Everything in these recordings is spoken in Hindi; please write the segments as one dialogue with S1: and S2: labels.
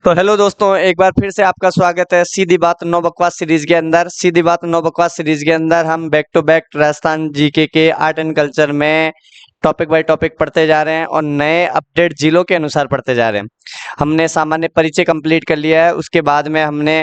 S1: तो हेलो दोस्तों, एक बार फिर से आपका स्वागत है सीधी बात नो बकवास सीरीज के अंदर। सीधी बात नो बकवास सीरीज के अंदर हम back to back Rajasthan GK के आर्ट एंड कल्चर में टॉपिक बाय टॉपिक पढ़ते जा रहे हैं और नए अपडेट जिलों के अनुसार पढ़ते जा रहे हैं। हमने सामान्य परिचय कंप्लीट कर लिया है, उसके बाद में हमने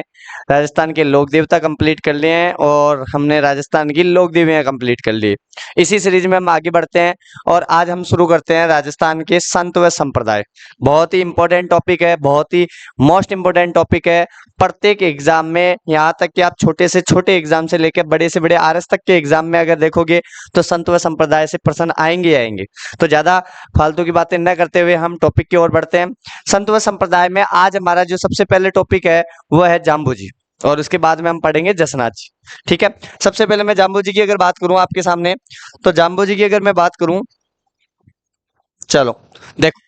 S1: राजस्थान के लोक देवता कंप्लीट कर लिए हैं और हमने राजस्थान की लोक देवियां कंप्लीट कर ली। इसी सीरीज में हम आगे बढ़ते हैं और आज हम शुरू करते हैं राजस्थान के संत व संप्रदाय। बहुत ही इंपॉर्टेंट टॉपिक है, बहुत ही मोस्ट इंपोर्टेंट टॉपिक है। प्रत्येक एग्जाम में, यहाँ तक कि आप छोटे से छोटे एग्जाम से लेकर बड़े से बड़े आरएस तक के एग्जाम में अगर देखोगे तो संत व संप्रदाय से प्रश्न आएंगे ही आएंगे। तो ज्यादा फालतू की बातें न करते हुए हम टॉपिक की ओर बढ़ते हैं। संत व संप्रदाय में आज हमारा जो सबसे पहले टॉपिक है वो है जाम्बू जी, और उसके बाद में हम पढ़ेंगे जसनाथ जी। ठीक है, सबसे पहले मैं जाम्बू जी की अगर बात करूं आपके सामने, तो जाम्बू जी की अगर मैं बात करूं, चलो देखो,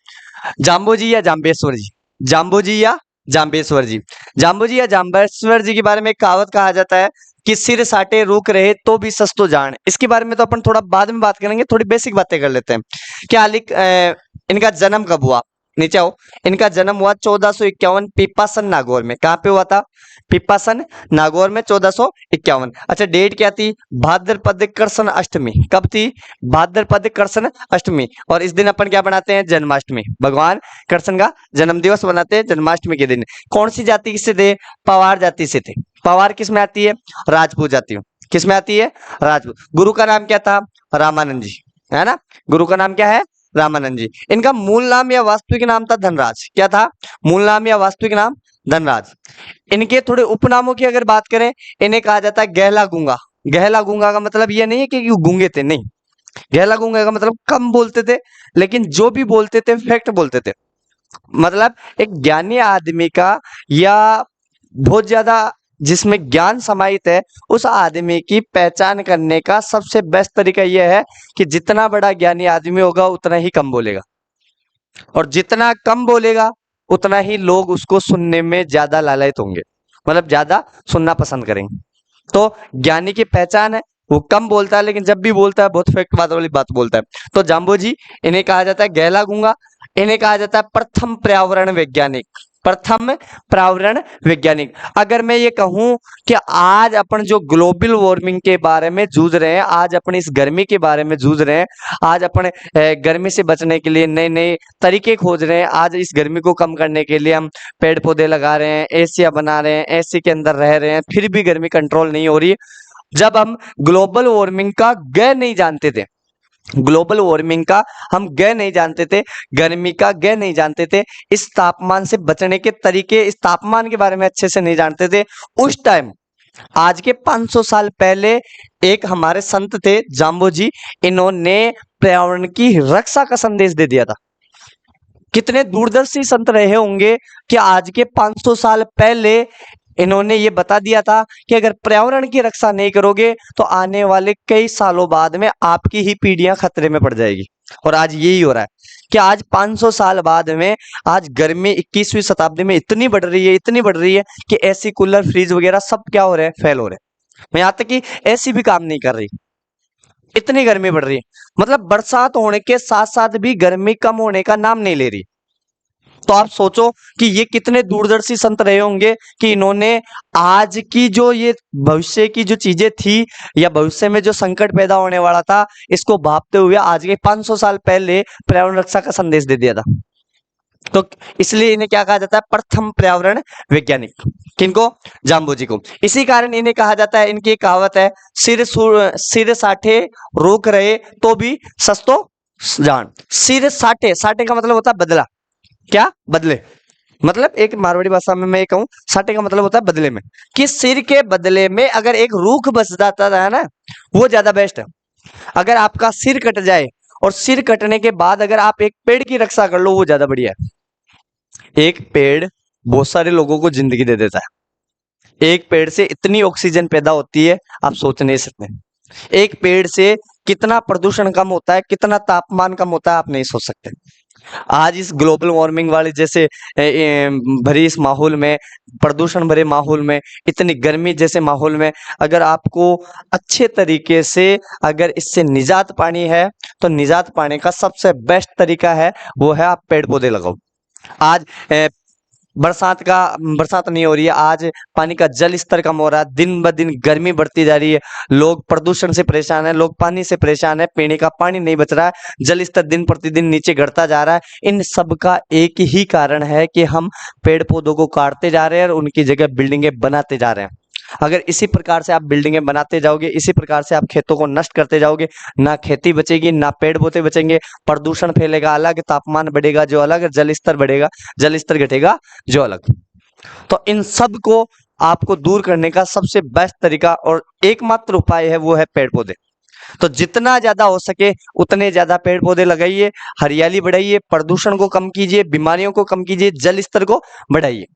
S1: जाम्बू जी या जाम्बेश्वर जी, जाम्बू जी या जाम्बेश्वर जी, जाम्बू जी या जाम्बेश्वर जी के बारे में एक कहावत कहा जाता है कि सिर साटे रुक रहे तो भी सस्तो जान। इसके बारे में तो अपन थोड़ा बाद में बात करेंगे, थोड़ी बेसिक बातें कर लेते हैं। क्या इनका जन्म कब हुआ? नीचे आओ। इनका जन्म हुआ 1451 पीपासन नागौर में। कहाँ पे हुआ था? पीपासन नागौर में 1451। अच्छा, डेट क्या थी? भाद्रपद कृष्ण अष्टमी। कब थी? भाद्रपद कृष्ण अष्टमी। और इस दिन अपन क्या बनाते हैं? जन्माष्टमी। भगवान कृष्ण का जन्म दिवस बनाते हैं जन्माष्टमी के दिन। कौन सी जाति से थे? पवार जाति से थे। पवार किस में आती है? राजपूत जाति में। किस में आती है? राजपूत। गुरु का नाम क्या था? रामानंद जी, है ना। गुरु का नाम क्या है? रामानंद जी। इनका मूल नाम या वास्तविक नाम था धनराज। क्या था? मूल नाम या वास्तविक नाम? धनराज। इनके थोड़े उपनामों की अगर बात करें, इन्हें कहा जाता है गहला गूंगा। गहला गूंगा का मतलब ये नहीं है कि ये गूंगे थे, नहीं। गहला गूंगा का मतलब कम बोलते थे, लेकिन जो भी बोलते थे फैक्ट बोलते थे। मतलब एक ज्ञानी आदमी का, या बहुत ज्यादा जिसमें ज्ञान समाहित है, उस आदमी की पहचान करने का सबसे बेस्ट तरीका यह है कि जितना बड़ा ज्ञानी आदमी होगा उतना ही कम बोलेगा, और जितना कम बोलेगा उतना ही लोग उसको सुनने में ज्यादा लालायित होंगे, मतलब ज्यादा सुनना पसंद करेंगे। तो ज्ञानी की पहचान है, वो कम बोलता है लेकिन जब भी बोलता है बहुत फैक्ट बात वाली बात बोलता है। तो जाम्बू जी, इन्हें कहा जाता है गहला गूंगा। इन्हें कहा जाता है प्रथम पर्यावरण वैज्ञानिक। प्रथम पर्यावरण वैज्ञानिक। अगर मैं ये कहूं कि आज अपन जो ग्लोबल वार्मिंग के बारे में जूझ रहे हैं, आज अपन इस गर्मी के बारे में जूझ रहे हैं, आज अपन गर्मी से बचने के लिए नए नए तरीके खोज रहे हैं, आज इस गर्मी को कम करने के लिए हम पेड़ पौधे लगा रहे हैं, एसिया बना रहे हैं, एसी के अंदर रह रहे हैं, फिर भी गर्मी कंट्रोल नहीं हो रही। जब हम ग्लोबल वार्मिंग का ग नहीं जानते थे, ग्लोबल वार्मिंग का हम ग नहीं जानते थे, गर्मी का ग नहीं जानते थे, इस तापमान से बचने के तरीके, इस तापमान के बारे में अच्छे से नहीं जानते थे, उस टाइम आज के 500 साल पहले एक हमारे संत थे जाम्बो जी, इन्होंने पर्यावरण की रक्षा का संदेश दे दिया था। कितने दूरदर्शी संत रहे होंगे कि आज के 500 साल पहले इन्होंने ये बता दिया था कि अगर पर्यावरण की रक्षा नहीं करोगे तो आने वाले कई सालों बाद में आपकी ही पीढ़ियां खतरे में पड़ जाएगी। और आज यही हो रहा है कि आज 500 साल बाद में आज गर्मी 21वीं शताब्दी में इतनी बढ़ रही है, इतनी बढ़ रही है कि एसी कूलर फ्रिज वगैरह सब क्या हो रहे हैं? फेल हो रहे हैं। यहाँ तक कि एसी भी काम नहीं कर रही, इतनी गर्मी बढ़ रही है। मतलब बरसात होने के साथ साथ भी गर्मी कम होने का नाम नहीं ले रही। तो आप सोचो कि ये कितने दूरदर्शी संत रहे होंगे कि इन्होंने आज की जो ये भविष्य की जो चीजें थी, या भविष्य में जो संकट पैदा होने वाला था, इसको भापते हुए आज के 500 साल पहले पर्यावरण रक्षा का संदेश दे दिया था। तो इसलिए इन्हें क्या कहा जाता है? प्रथम पर्यावरण वैज्ञानिक। किनको? जाम्बू जी को। इसी कारण इन्हें कहा जाता है, इनकी एक कहावत है, सिर साठे रोक रहे तो भी सस्तो जान। सिर साठे, साठे का मतलब होता है बदला। क्या? बदले। मतलब एक मारवाड़ी भाषा में मैं ये कहूं, साटे का मतलब होता है बदले में, कि सिर के बदले में अगर एक रूख बच जाता है ना, वो ज्यादा बेस्ट है। अगर आपका सिर कट जाए और सिर कटने के बाद अगर आप एक पेड़ की रक्षा कर लो, वो ज्यादा बढ़िया है। एक पेड़ बहुत सारे लोगों को जिंदगी दे देता है। एक पेड़ से इतनी ऑक्सीजन पैदा होती है, आप सोच नहीं सकते। एक पेड़ से कितना प्रदूषण कम होता है, कितना तापमान कम होता है, आप नहीं सोच सकते। आज इस ग्लोबल वार्मिंग वाले जैसे भरी इस माहौल में, प्रदूषण भरे माहौल में, इतनी गर्मी जैसे माहौल में, अगर आपको अच्छे तरीके से अगर इससे निजात पानी है, तो निजात पाने का सबसे बेस्ट तरीका है, वो है आप पेड़ पौधे लगाओ। आज बरसात नहीं हो रही है, आज पानी का जल स्तर कम हो रहा है, दिन ब दिन गर्मी बढ़ती जा रही है, लोग प्रदूषण से परेशान है, लोग पानी से परेशान है, पीने का पानी नहीं बच रहा है, जल स्तर दिन प्रतिदिन नीचे गिरता जा रहा है। इन सब का एक ही कारण है कि हम पेड़ पौधों को काटते जा रहे हैं और उनकी जगह बिल्डिंगें बनाते जा रहे हैं। अगर इसी प्रकार से आप बिल्डिंगें बनाते जाओगे, इसी प्रकार से आप खेतों को नष्ट करते जाओगे, ना खेती बचेगी, ना पेड़ पौधे बचेंगे, प्रदूषण फैलेगा अलग, तापमान बढ़ेगा जो अलग, जल स्तर बढ़ेगा, जल स्तर घटेगा जो अलग। तो इन सब को आपको दूर करने का सबसे बेस्ट तरीका और एकमात्र उपाय है, वो है पेड़ पौधे। तो जितना ज्यादा हो सके उतने ज्यादा पेड़ पौधे लगाइए, हरियाली बढ़ाइए, प्रदूषण को कम कीजिए, बीमारियों को कम कीजिए, जल स्तर को बढ़ाइए।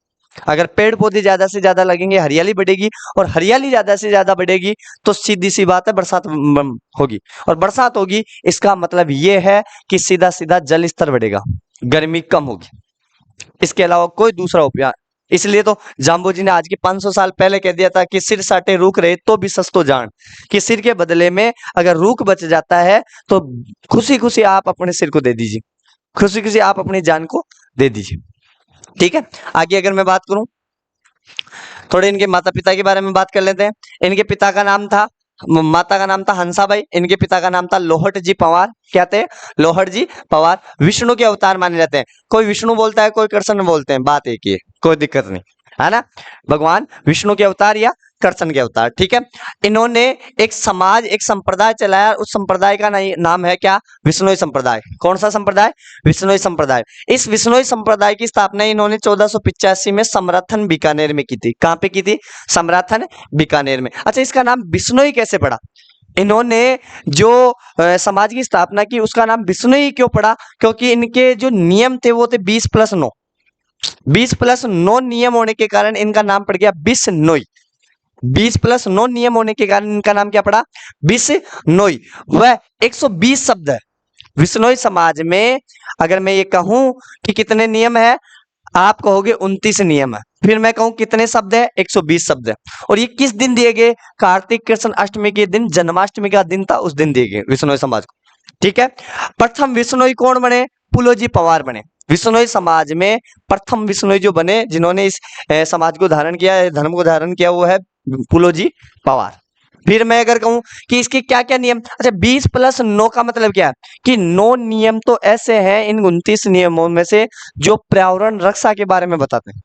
S1: अगर पेड़ पौधे ज्यादा से ज्यादा लगेंगे, हरियाली बढ़ेगी, और हरियाली ज्यादा से ज्यादा बढ़ेगी तो सीधी सी बात है, बरसात होगी, और बरसात होगी इसका मतलब ये है कि सीधा सीधा जल स्तर बढ़ेगा, गर्मी कम होगी। इसके अलावा कोई दूसरा उपाय। इसलिए तो जाम्बो जी ने आज की 500 साल पहले कह दिया था कि सिर साटे रूख रहे तो भी सस्तो जान, कि सिर के बदले में अगर रूख बच जाता है तो खुशी खुशी आप अपने सिर को दे दीजिए, खुशी खुशी आप अपनी जान को दे दीजिए। ठीक है, आगे अगर मैं बात करूं, थोड़े इनके माता पिता के बारे में बात कर लेते हैं। इनके पिता का नाम था, माता का नाम था हंसाबाई, इनके पिता का नाम था लोहट जी पवार। क्या थे? लोहट जी पवार। विष्णु के अवतार माने जाते हैं, कोई विष्णु बोलता है, कोई कृष्ण बोलते हैं, बात एक ही है, कोई दिक्कत नहीं है ना। भगवान विष्णु के अवतार या कृष्ण के अवतार, ठीक है। इन्होंने एक समाज, एक संप्रदाय चलाया, उस संप्रदाय का नाम है क्या? विष्णोई संप्रदाय। कौन सा संप्रदाय? विष्णोई संप्रदाय। इस विष्णोई संप्रदाय की स्थापना इन्होंने 1485 में समरथन बीकानेर में की थी। कहां पे की थी? समरथन बीकानेर में। अच्छा, इसका नाम बिश्नोई कैसे पड़ा? इन्होंने जो समाज की स्थापना की उसका नाम बिश्नोई क्यों पड़ा? क्योंकि इनके जो नियम थे वो थे 20+9, 20+9 नियम होने के कारण इनका नाम पड़ गया बिश्नोई। 20+9 नियम होने के कारण इनका नाम क्या पड़ा? बिश्नोई। वह 120 शब्द है विश्नोई समाज में। अगर मैं ये कहूं कि कितने नियम है, आप कहोगे 29 नियम है। फिर मैं कहूं कितने शब्द है? 120 शब्द है। और ये किस दिन दिए गए? कार्तिक कृष्ण अष्टमी के दिन, जन्माष्टमी का दिन था, उस दिन दिए गए विश्नोई समाज को। ठीक है। प्रथम विश्नोई कौन बने? पुलोजी पवार बने। विश्नोई समाज में प्रथम विश्नोई जो बने, जिन्होंने इस समाज को धारण किया, धर्म को धारण किया, वो है पुलोजी पवार। फिर मैं अगर कहूं कि इसके क्या क्या नियम, अच्छा 20+9 का मतलब क्या है? कि 9 नियम तो ऐसे हैं इन 29 नियमों में से जो पर्यावरण रक्षा के बारे में बताते हैं।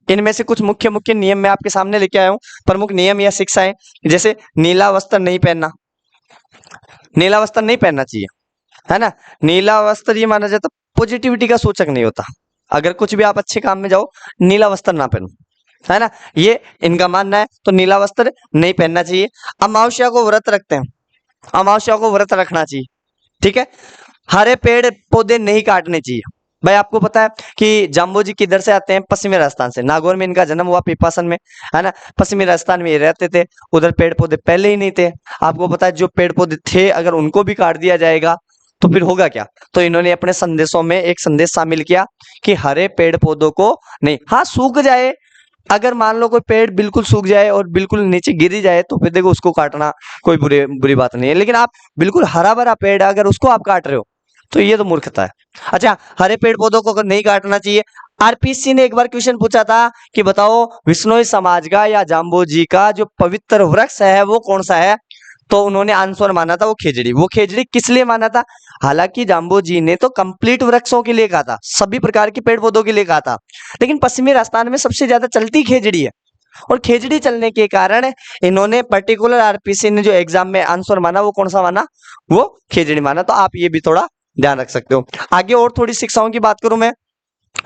S1: इनमें से कुछ मुख्य मुख्य नियम मैं आपके सामने लेके आया हूं, प्रमुख नियम या शिक्षाएं। जैसे नीला वस्त्र नहीं पहनना, नीला वस्त्र नहीं पहनना चाहिए, है ना। नीला वस्त्र ये माना जाता पॉजिटिविटी का सूचक नहीं होता। अगर कुछ भी आप अच्छे काम में जाओ, नीला वस्त्र ना पहनो, है ना, ये इनका मानना है। तो नीला वस्त्र नहीं पहनना चाहिए। अमावस्या को व्रत रखते हैं, अमावस्या को व्रत रखना चाहिए। ठीक है। हरे पेड़ पौधे नहीं काटने चाहिए। भाई आपको पता है कि जाम्बो जी किधर से आते हैं? पश्चिमी राजस्थान से। नागौर में इनका जन्म हुआ, पीपासन में, है ना। पश्चिमी राजस्थान में ये रहते थे, उधर पेड़ पौधे पहले ही नहीं थे। आपको पता है जो पेड़ पौधे थे अगर उनको भी काट दिया जाएगा तो फिर होगा क्या? तो इन्होंने अपने संदेशों में एक संदेश शामिल किया कि हरे पेड़ पौधों को नहीं, हाँ सूख जाए, अगर मान लो कोई पेड़ बिल्कुल सूख जाए और बिल्कुल नीचे गिर जाए तो फिर देखो उसको काटना कोई बुरी बात नहीं है। लेकिन आप बिल्कुल हरा भरा पेड़ है, अगर उसको आप काट रहे हो तो ये तो मूर्खता है। अच्छा, हरे पेड़ पौधों को नहीं काटना चाहिए। आरपीसी ने एक बार क्वेश्चन पूछा था कि बताओ विश्नोई समाज का या जाम्बो जी का जो पवित्र वृक्ष है वो कौन सा है? तो उन्होंने आंसर माना था वो खेजड़ी। वो खेजड़ी किस लिए माना था? हालांकि जाम्बो जी ने तो कंप्लीट वृक्षों के लिए कहा था, सभी प्रकार के पेड़ पौधों के लिए कहा था, लेकिन पश्चिमी राजस्थान में सबसे ज्यादा चलती खेजड़ी है। और खेजड़ी चलने के कारण इन्होंने पर्टिकुलर आरपीसी ने जो एग्जाम में आंसर माना वो कौन सा माना? वो खेजड़ी माना। तो आप ये भी थोड़ा ध्यान रख सकते हो। आगे और थोड़ी शिक्षाओं की बात करूं मैं,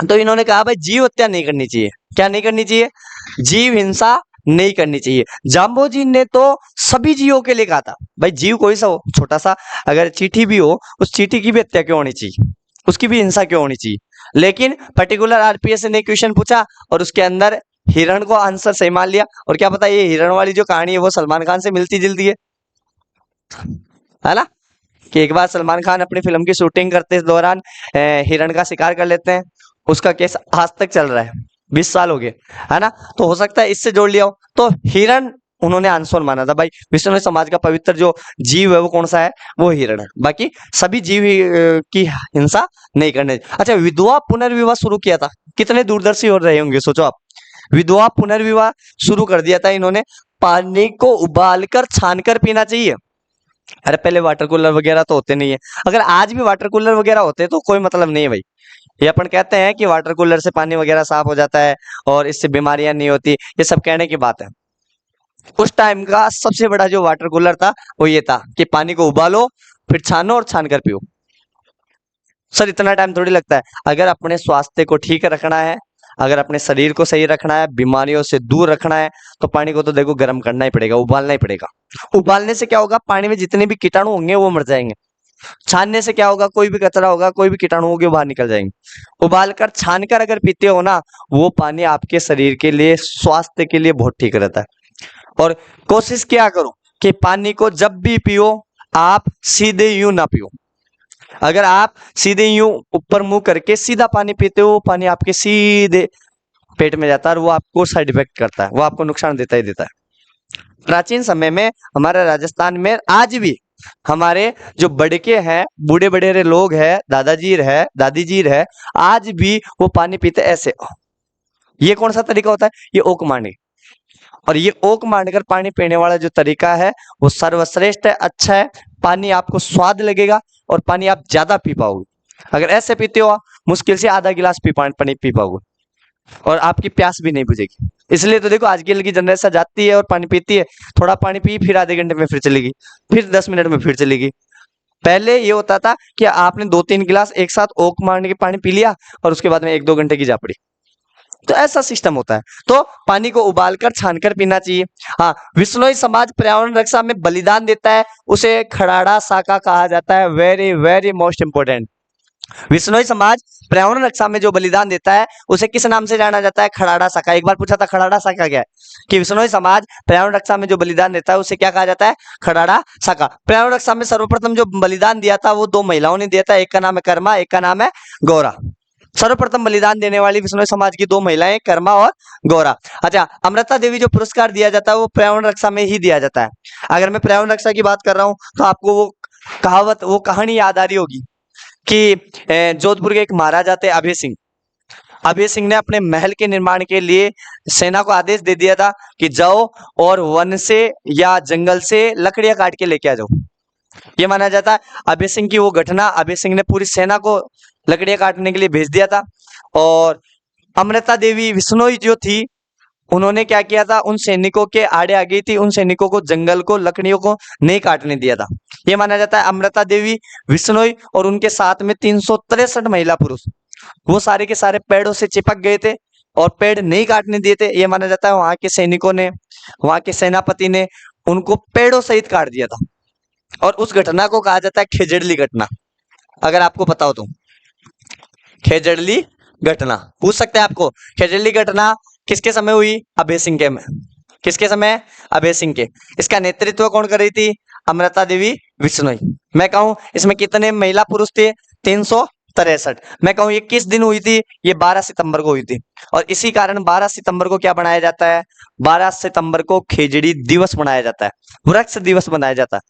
S1: तो इन्होंने कहा भाई जीव हत्या नहीं करनी चाहिए। क्या नहीं करनी चाहिए? जीव हिंसा नहीं करनी चाहिए। जाम्बो जी ने तो सभी जीवों के लिए कहा था, भाई जीव कोई सा हो, छोटा सा अगर चींटी भी हो, उस चींटी की भी हत्या क्यों होनी चाहिए, उसकी भी हिंसा क्यों होनी चाहिए। लेकिन पर्टिकुलर आरपीएस ने क्वेश्चन पूछा और उसके अंदर हिरण को आंसर सही मान लिया। और क्या पता ये हिरण वाली जो कहानी है वो सलमान खान से मिलती जुलती है ना, कि एक बार सलमान खान अपनी फिल्म की शूटिंग करते दौरान हिरण का शिकार कर लेते हैं। उसका केस आज तक चल रहा है, 20 साल हो गए, है ना। तो हो सकता है इससे जोड़ लिया हो। तो हिरण उन्होंने आंसर माना था भाई। विश्नोई समाज का पवित्र जो जीव है वो कौन सा है, वो हिरण है। बाकी सभी जीव की हिंसा नहीं करने। अच्छा, विधवा पुनर्विवाह शुरू किया था, कितने दूरदर्शी हो रहे होंगे सोचो आप। विधवा पुनर्विवाह शुरू कर दिया था इन्होंने। पानी को उबालकर छानकर पीना चाहिए। अरे पहले वाटर कूलर वगैरह तो होते नहीं है। अगर आज भी वाटर कूलर वगैरह होते तो कोई मतलब नहीं है भाई। ये अपन कहते हैं कि वाटर कूलर से पानी वगैरह साफ हो जाता है और इससे बीमारियां नहीं होती, ये सब कहने की बात है। उस टाइम का सबसे बड़ा जो वाटर कूलर था वो ये था कि पानी को उबालो, फिर छानो और छान कर पियो। सर इतना टाइम थोड़ी लगता है। अगर अपने स्वास्थ्य को ठीक रखना है, अगर अपने शरीर को सही रखना है, बीमारियों से दूर रखना है, तो पानी को तो देखो गर्म करना ही पड़ेगा, उबालना ही पड़ेगा। उबालने से क्या होगा, पानी में जितने भी कीटाणु होंगे वो मर जाएंगे। छानने से क्या होगा, कोई भी कचरा होगा, कोई भी कीटाणु होंगे वो बाहर निकल जाएंगे। उबालकर छानकर अगर पीते हो ना, वो पानी आपके शरीर के लिए, स्वास्थ्य के लिए बहुत ठीक रहता है। और कोशिश क्या करो कि पानी को जब भी पियो आप सीधे यूं ना पियो। अगर आप सीधे यूं ऊपर मुंह करके सीधा पानी पीते हो, पानी आपके सीधे पेट में जाता है और वो आपको साइड इफेक्ट करता है, वो आपको नुकसान देता ही देता है। प्राचीन समय में हमारे राजस्थान में आज भी हमारे जो बड़के हैं, बूढ़े बड़े लोग हैं, दादाजी है, दादी जी है, आज भी वो पानी पीते ऐसे। ये कौन सा तरीका होता है, ये ओक मांडे। और ये ओक मांडकर पानी पीने वाला जो तरीका है वो सर्वश्रेष्ठ है, अच्छा है। पानी आपको स्वाद लगेगा और पानी आप ज्यादा पी पाओगे। अगर ऐसे पीते हो मुश्किल से आधा गिलास पानी पी पाओगे और आपकी प्यास भी नहीं बुझेगी। इसलिए तो देखो आजकल की जनरेशन जाती है और पानी पीती है, थोड़ा पानी पी फिर आधे घंटे में फिर चलेगी, फिर 10 मिनट में फिर चलेगी। पहले ये होता था कि आपने 2-3 गिलास एक साथ ओक मारने के पानी पी लिया और उसके बाद में 1-2 घंटे की जा पड़ी। तो ऐसा सिस्टम होता है। तो पानी को उबालकर छानकर पीना चाहिए। हाँ, विश्नोई समाज पर्यावरण रक्षा में बलिदान देता है, उसे खड़ाड़ा साका कहा जाता है। Very very most important. Bishnoi समाज पर्यावरण रक्षा में जो बलिदान देता है उसे किस नाम से जाना जाता है, खड़ाड़ा साका। एक बार पूछा था खड़ाड़ा साका क्या है, कि विश्नोई समाज पर्यावरण रक्षा में जो बलिदान देता है उसे क्या कहा जाता है, खड़ाड़ा साका। पर्यावरण रक्षा में सर्वप्रथम जो बलिदान दिया था वो 2 महिलाओं ने दिया था, एक का नाम है कर्मा, एक का नाम है गौरा। सर्वप्रथम बलिदान देने वाली विश्नोई समाज की 2 महिलाएं कर्मा और गौरा। अच्छा, अमृता देवी जो पुरस्कार दिया जाता है वो पर्यावरण रक्षा में ही दिया जाता है। अगर मैं पर्यावरण रक्षा की बात कर रहा हूं तो आपको वो कहावत, वो कहानी याद आ रही होगी कि जोधपुर के एक महाराजा थे अभय सिंह। अभय सिंह ने अपने महल के निर्माण के लिए सेना को आदेश दे दिया था कि जाओ और वन से या जंगल से लकड़ियां काट के लेके आ जाओ। ये माना जाता है अभय सिंह की वो घटना, अभय सिंह ने पूरी सेना को लकड़ियां काटने के लिए भेज दिया था। और अमृता देवी विश्नोई जो थी उन्होंने क्या किया था, उन सैनिकों के आड़े आ गई थी, उन सैनिकों को जंगल को, लकड़ियों को नहीं काटने दिया था। ये माना जाता है अमृता देवी विश्नोई और उनके साथ में 363 महिला पुरुष, वो सारे के सारे पेड़ों से चिपक गए थे और पेड़ नहीं काटने दिए थे। ये माना जाता है वहां के सैनिकों ने, वहां के सेनापति ने उनको पेड़ों सहित काट दिया था। और उस घटना को कहा जाता है खेजड़ली घटना। अगर आपको पता हो तो खेजड़ली घटना पूछ सकते हैं आपको। खेजड़ली घटना किसके समय हुई, अभय सिंह के में। किसके समय, अभय सिंह के। इसका नेतृत्व कौन कर रही थी, अमृता देवी विश्नोई। मैं कहूं इसमें कितने महिला पुरुष थे, 363। मैं कहूं ये किस दिन हुई थी, ये 12 सितंबर को हुई थी। और इसी कारण 12 सितंबर को क्या बनाया जाता है, 12 सितंबर को खेजड़ी दिवस मनाया जाता है, वृक्ष दिवस मनाया जाता है।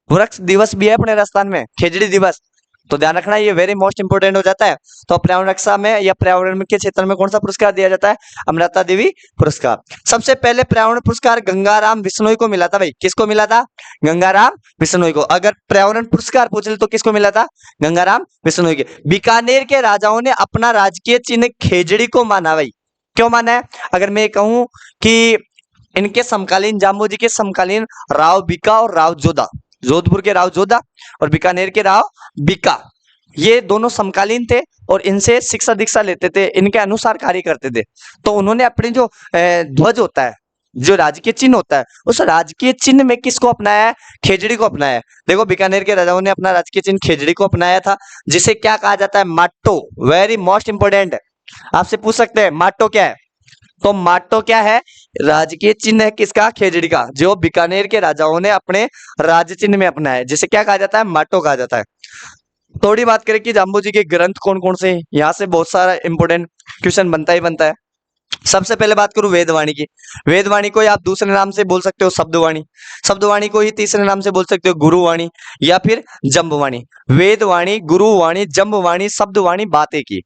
S1: वृक्ष दिवस भी है अपने राजस्थान में, खेजड़ी दिवस। तो ध्यान रखना, ये वेरी मोस्ट इंपोर्टेंट हो जाता है। तो पर्यावरण रक्षा में या पर्यावरण के क्षेत्र में कौन सा पुरस्कार दिया जाता है, अमृता देवी पुरस्कार। सबसे पहले पर्यावरण पुरस्कार गंगाराम विश्नोई को मिला था भाई। किसको मिला था, गंगाराम विश्नोई को। अगर पर्यावरण पुरस्कार पूछ ले तो किसको मिला था, गंगाराम विश्नोई के। बीकानेर के राजाओं ने अपना राजकीय चिन्ह खेजड़ी को माना भाई। क्यों माना है, अगर मैं कहूं कि इनके समकालीन, जाम्बू जी के समकालीन राव बीका और राव जोधा, जोधपुर के राव जोधा और बीकानेर के राव बीका, ये दोनों समकालीन थे और इनसे शिक्षा दीक्षा लेते थे, इनके अनुसार कार्य करते थे। तो उन्होंने अपने जो ध्वज होता है, जो राजकीय चिन्ह होता है, उस राजकीय चिन्ह में किसको अपनाया है, खेजड़ी को अपनाया है। देखो बीकानेर के राजाओं ने अपना राजकीय चिन्ह खेजड़ी को अपनाया था, जिसे क्या कहा जाता है, माट्टो। वेरी मोस्ट इंपोर्टेंट, आपसे पूछ सकते हैं माट्टो क्या है। तो माट्टो क्या है, राजकीय चिन्ह है किसका, खेजड़ी का, जो बीकानेर के राजाओं ने अपने राज चिन्ह में अपनाया है, जिसे क्या कहा जाता है, माट्टो कहा जाता है। थोड़ी बात करें कि जाम्बू जी के ग्रंथ कौन कौन से हैं, यहाँ से बहुत सारा इंपोर्टेंट क्वेश्चन बनता ही बनता है। सबसे पहले बात करूं वेदवाणी की। वेदवाणी को ही आप दूसरे नाम से बोल सकते हो शब्दवाणी, शब्दवाणी को ही तीसरे नाम से बोल सकते हो गुरुवाणी या फिर जंबवाणी। वेदवाणी, गुरुवाणी, जंबवाणी, शब्दवाणी, बातें की,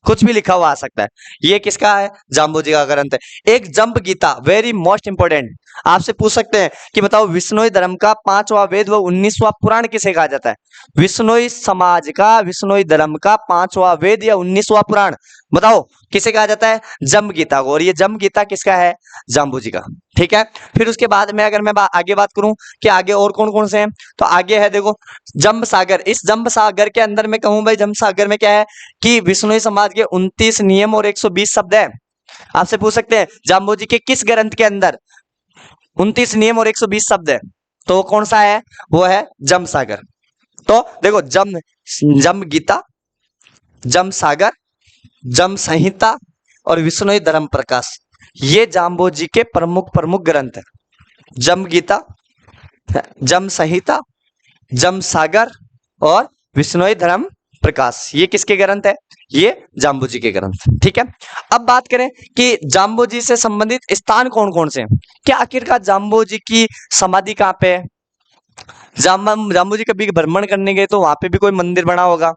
S1: कुछ भी लिखा हुआ आ सकता है। ये किसका है? जाम्बोजी का ग्रंथ है। एक जंब गीता, वेरी मोस्ट इंपोर्टेंट, आपसे पूछ सकते हैं कि बताओ विश्नोई धर्म का 5वां वेद व 19वां पुराण किसे कहा जाता है? विश्नोई समाज का, विश्नोई धर्म का 5वां वेद या 19वां पुराण बताओ किसे कहा जाता है? जंब गीता को। और ये जंब गीता किसका है? जाम्बोजी का। ठीक है, फिर उसके बाद में अगर मैं आगे बात करूं कि आगे और कौन कौन से हैं, तो आगे है देखो जंब सागर। इस जंब सागर के अंदर मैं कहूं भाई, जंब सागर में क्या है कि विश्नोई समाज के 29 नियम और 120 शब्द है। आपसे पूछ सकते हैं जाम्बोजी के किस ग्रंथ के अंदर 29 नियम और 120 शब्द है, तो वो कौन सा है? वो है जंब सागर। तो देखो जंब, जंब गीता, जंब सागर, जंब संहिता और विश्नोई धर्म प्रकाश, ये जाम्बोजी के प्रमुख प्रमुख ग्रंथ है। जंब गीता, जंब संहिता, जंब सागर और विश्नोई धर्म प्रकाश, ये किसके ग्रंथ है? ये जाम्बोजी के ग्रंथ। ठीक है, अब बात करें कि जाम्बोजी से संबंधित स्थान कौन कौन से हैं। क्या आखिरकार जाम्बोजी की समाधि कहाँ पे है? जाम्बोजी कभी भ्रमण करने गए तो वहां पे भी कोई मंदिर बना होगा।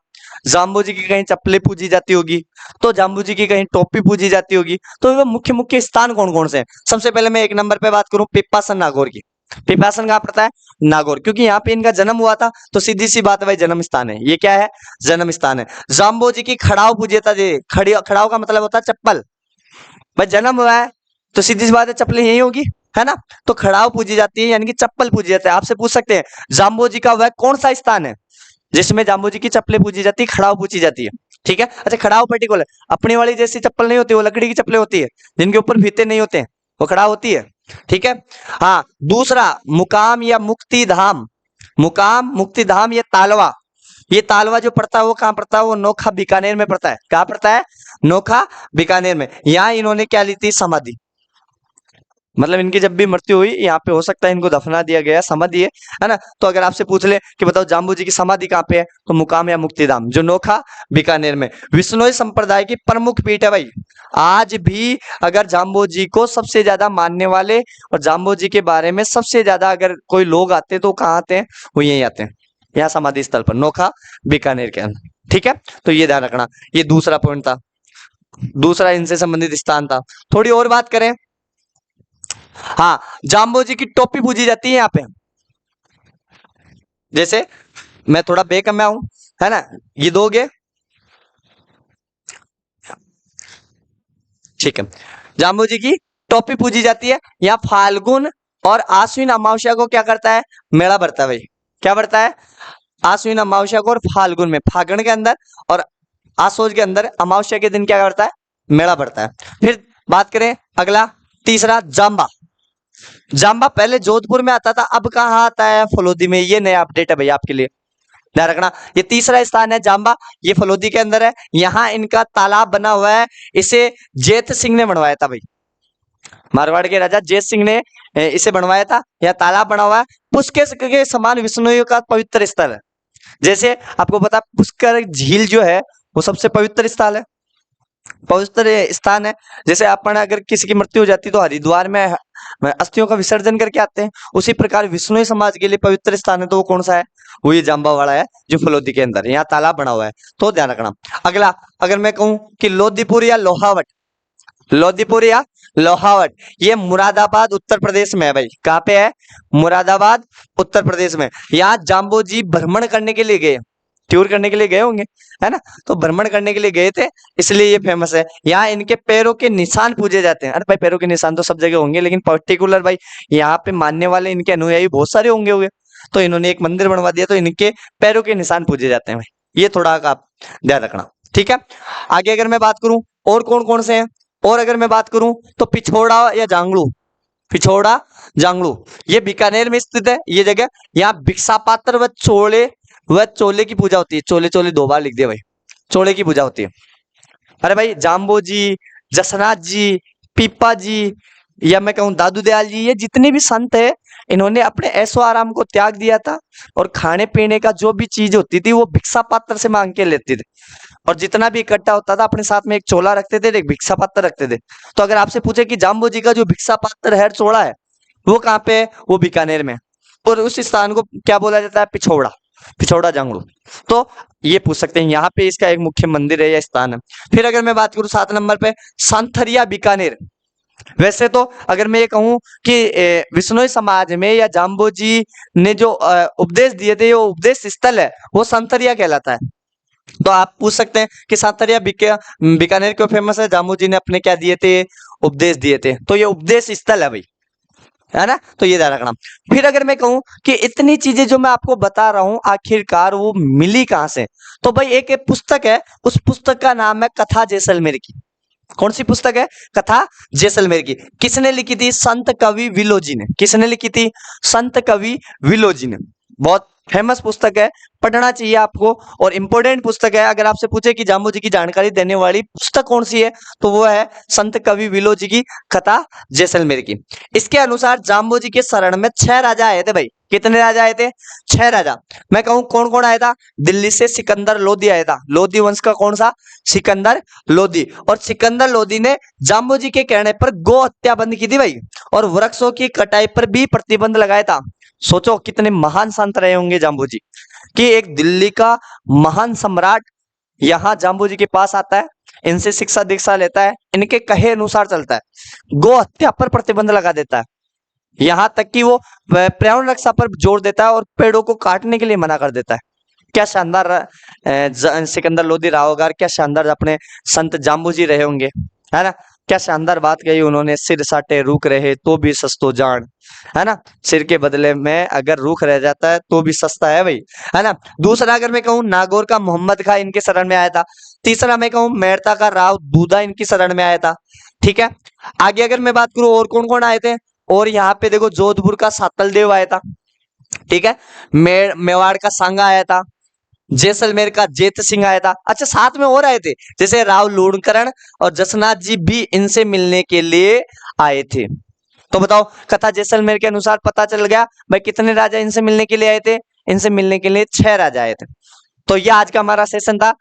S1: जाम्बोजी की कहीं चप्पलें पूजी जाती होगी, तो जाम्बोजी की कहीं टोपी पूजी जाती होगी। तो वो मुख्य मुख्य स्थान कौन कौन से हैं? सबसे पहले मैं एक नंबर पे बात करूं पिप्पासन नागौर की। पिप्पासन कहाँ पड़ता है? नागौर, क्योंकि यहाँ पे इनका जन्म हुआ था, तो सीधी सी बात है भाई जन्म स्थान है। ये क्या है? जन्म स्थान है। जाम्बोजी की खड़ाव पूजी जाता है। खड़ाव का मतलब होता है चप्पल। भाई जन्म हुआ है तो सीधी सी बात है चप्पल यही होगी, है ना? तो खड़ाव पूजी जाती है, यानी कि चप्पल पूजी जाती है। आपसे पूछ सकते हैं जाम्बोजी का वह कौन सा स्थान है जिसमें जाम्बोजी की चप्पलें पूजी जाती है, खड़ाव पूजी जाती है? ठीक है, अच्छा खड़ाव पर्टिकुलर अपनी वाली जैसी चप्पल नहीं होती, वो लकड़ी की चप्पलें होती है जिनके ऊपर फीते नहीं होते हैं, वो खड़ाव होती है। ठीक है, हाँ दूसरा मुकाम या मुक्ति धाम, मुकाम मुक्ति धाम, ये तालवा, ये तालवा जो पड़ता है वो कहाँ पड़ता है? वो नोखा बीकानेर में पड़ता है। कहाँ पड़ता है? नोखा बीकानेर में। यहाँ इन्होंने क्या ली थी? समाधि। मतलब इनकी जब भी मृत्यु हुई यहाँ पे हो सकता है इनको दफना दिया गया, समाधि है ना? तो अगर आपसे पूछ ले कि बताओ जाम्बोजी की समाधि कहाँ पे है, तो मुकाम या मुक्तिधाम जो नोखा बीकानेर में। विश्नोई संप्रदाय की प्रमुख पीठ है भाई। आज भी अगर जाम्बोजी को सबसे ज्यादा मानने वाले और जाम्बोजी के बारे में सबसे ज्यादा अगर कोई लोग आते हैं तो कहाँ आते हैं? वो यही आते हैं, यहाँ समाधि स्थल पर नोखा बीकानेर के अंदर। ठीक है, तो ये ध्यान रखना, ये दूसरा पॉइंट था, दूसरा इनसे संबंधित स्थान था। थोड़ी और बात करें, हाँ जाम्बोजी की टोपी पूजी जाती है यहाँ पे। जैसे मैं थोड़ा बेकम में आऊं, है ना, ये दोगे? ठीक है, जाम्बोजी की टोपी पूजी जाती है। यहाँ फाल्गुन और आश्विन अमावस्या को क्या करता है? मेला भरता है भाई। क्या भरता है? आश्विन अमावस्या को और फाल्गुन में, फागुन के अंदर और आसोज के अंदर अमावस्या के दिन क्या करता है? मेला भरता है। फिर बात करें अगला, तीसरा जाम्बा। जाम्बा पहले जोधपुर में आता था, अब कहाँ आता है? फलोदी में। ये नया अपडेट है भैया आपके लिए, ध्यान रखना। ये तीसरा स्थान है जाम्बा, ये फलोदी के अंदर है। यहाँ इनका तालाब बना हुआ है, इसे जेत सिंह ने बनवाया था भाई। मारवाड़ के राजा जेत सिंह ने इसे बनवाया था। यह तालाब बना हुआ है, पुष्कर के समान विष्णु का पवित्र स्थल है। जैसे आपको पता पुष्कर झील जो है वो सबसे पवित्र स्थल है, पवित्र स्थान है। जैसे अपन अगर किसी की मृत्यु हो जाती तो हरिद्वार में अस्थियों का विसर्जन करके आते हैं, उसी प्रकार विष्णु समाज के लिए पवित्र स्थान है, तो वो कौन सा है? वो ये जाम्बावाड़ा है जो फलोदी के अंदर, यहाँ तालाब बना हुआ है, तो ध्यान रखना। अगला अगर मैं कहूं कि लोदीपुर या लोहावट, लोदीपुर या लोहावट, ये मुरादाबाद उत्तर प्रदेश में है भाई। कहाँ पे है? मुरादाबाद उत्तर प्रदेश में। यहाँ जाम्बोजी भ्रमण करने के लिए गए, टूर करने के लिए गए होंगे, है ना? तो भ्रमण करने के लिए गए थे, इसलिए ये फेमस है। यहाँ इनके पैरों के निशान पूजे जाते हैं। अरे भाई पैरों के निशान तो सब जगह होंगे, लेकिन पर्टिकुलर भाई यहाँ पे मानने वाले इनके अनुयायी बहुत सारे होंगे, तो इन्होंने एक मंदिर बनवा दिया, तो इनके पैरों के निशान पूजे जाते हैं भाई। ये थोड़ा आप ध्यान रखना, ठीक है? आगे अगर मैं बात करूं और कौन कौन से हैं, और अगर मैं बात करूं तो पिछोड़ा या जांगलू, पिछोड़ा जांगलू, ये बीकानेर में स्थित है ये जगह। यहाँ भिक्षा पात्र व चोले की पूजा होती है। चोले चोले दो बार लिख दिया भाई, चोले की पूजा होती है। अरे भाई जाम्बो जी, जसनाथ जी, पीपा जी, या मैं कहूँ दादू दयाल जी, ये जितने भी संत है इन्होंने अपने ऐशो आराम को त्याग दिया था और खाने पीने का जो भी चीज होती थी वो भिक्षा पात्र से मांग के लेते थे। और जितना भी इकट्ठा होता था अपने साथ में एक चोला रखते थे, एक भिक्षा पात्र रखते थे। तो अगर आपसे पूछे कि जाम्बू जी का जो भिक्षा पात्र है, चोला है, वो कहाँ पे है, वो बीकानेर में है। और उस स्थान को क्या बोला जाता है, पिछोड़ा, पिछोड़ा जांगड़ू। तो ये पूछ सकते हैं, यहाँ पे इसका एक मुख्य मंदिर है या स्थान है। फिर अगर मैं बात करूं 7 नंबर पे, सांथरिया बीकानेर। वैसे तो अगर मैं ये कहूं कि विश्नोई समाज में या जाम्बो जी ने जो उपदेश दिए थे, वो उपदेश स्थल है, वो सांथरिया कहलाता है। तो आप पूछ सकते हैं कि सांथरिया बीकानेर क्यों फेमस है, जाम्बो जी ने अपने क्या दिए थे, उपदेश दिए थे। तो ये उपदेश स्थल है भाई, है ना, तो ये ध्यान रखना। फिर अगर मैं कहूं कि इतनी चीजें जो मैं आपको बता रहा हूं आखिरकार वो मिली कहां से, तो भाई एक पुस्तक है, उस पुस्तक का नाम है कथा जैसलमेर की। कौन सी पुस्तक है, कथा जैसलमेर की। किसने लिखी थी, संत कवि विलोजी ने। किसने लिखी थी, संत कवि विलोजी ने। बहुत फेमस पुस्तक है, पढ़ना चाहिए आपको, और इंपॉर्टेंट पुस्तक है। अगर आपसे पूछे कि जाम्बू जी की जानकारी देने वाली पुस्तक कौन सी है, तो वो है संत कवि विलोजी की कथा जैसलमेर की। इसके अनुसार जाम्बू जी के शरण में 6 राजा आए थे भाई। कितने राजा आए थे, 6 राजा। मैं कहूं कौन कौन आया था, दिल्ली से सिकंदर लोधी आया था। लोधी वंश का कौन सा, सिकंदर लोधी। और सिकंदर लोधी ने जाम्बू जी के कहने पर गो हत्या बंद की थी भाई, और वृक्षों की कटाई पर भी प्रतिबंध लगाया था। सोचो कितने महान संत रहे होंगे जाम्बू जी, कि एक दिल्ली का महान सम्राट यहाँ जाम्बू जी के पास आता है, इनसे शिक्षा दीक्षा लेता है, इनके कहे अनुसार चलता है, गो हत्या पर प्रतिबंध लगा देता है, यहाँ तक कि वो पर्यावरण रक्षा पर जोर देता है और पेड़ों को काटने के लिए मना कर देता है। क्या शानदार सिकंदर लोधी रहा होगा, क्या शानदार अपने संत जाम्बू जी रहे होंगे, है ना। क्या शानदार बात कही उन्होंने, सिर साटे रूख रहे तो भी सस्तो जान, है ना। सिर के बदले में अगर रूख रह जाता है तो भी सस्ता है भाई, है ना। दूसरा अगर मैं कहूँ नागौर का मोहम्मद खां इनके शरण में आया था। तीसरा मैं कहूँ मेड़ता का राव दूधा इनकी शरण में आया था। ठीक है, आगे अगर मैं बात करूं और कौन कौन आए थे, और यहाँ पे देखो जोधपुर का सातल देव आया था। ठीक है, मेवाड़ का सांगा आया था, जैसलमेर का जेत सिंह आया था। अच्छा, साथ में और आए थे, जैसे राव लूणकरण और जसनाथ जी भी इनसे मिलने के लिए आए थे। तो बताओ, कथा जैसलमेर के अनुसार पता चल गया भाई कितने राजा इनसे मिलने के लिए आए थे। इनसे मिलने के लिए 6 राजा आए थे। तो ये आज का हमारा सेशन था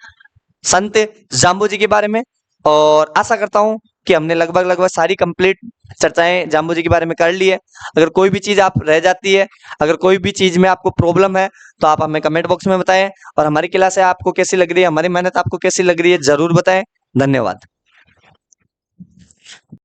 S1: संत जाम्बू जी के बारे में, और आशा करता हूं कि हमने लगभग लगभग सारी कंप्लीट चर्चाएं जाम्बू जी के बारे में कर ली है। अगर कोई भी चीज आप रह जाती है, अगर कोई भी चीज में आपको प्रॉब्लम है, तो आप हमें कमेंट बॉक्स में बताएं। और हमारी क्लास है आपको कैसी लग रही है, हमारी मेहनत आपको कैसी लग रही है, जरूर बताएं। धन्यवाद।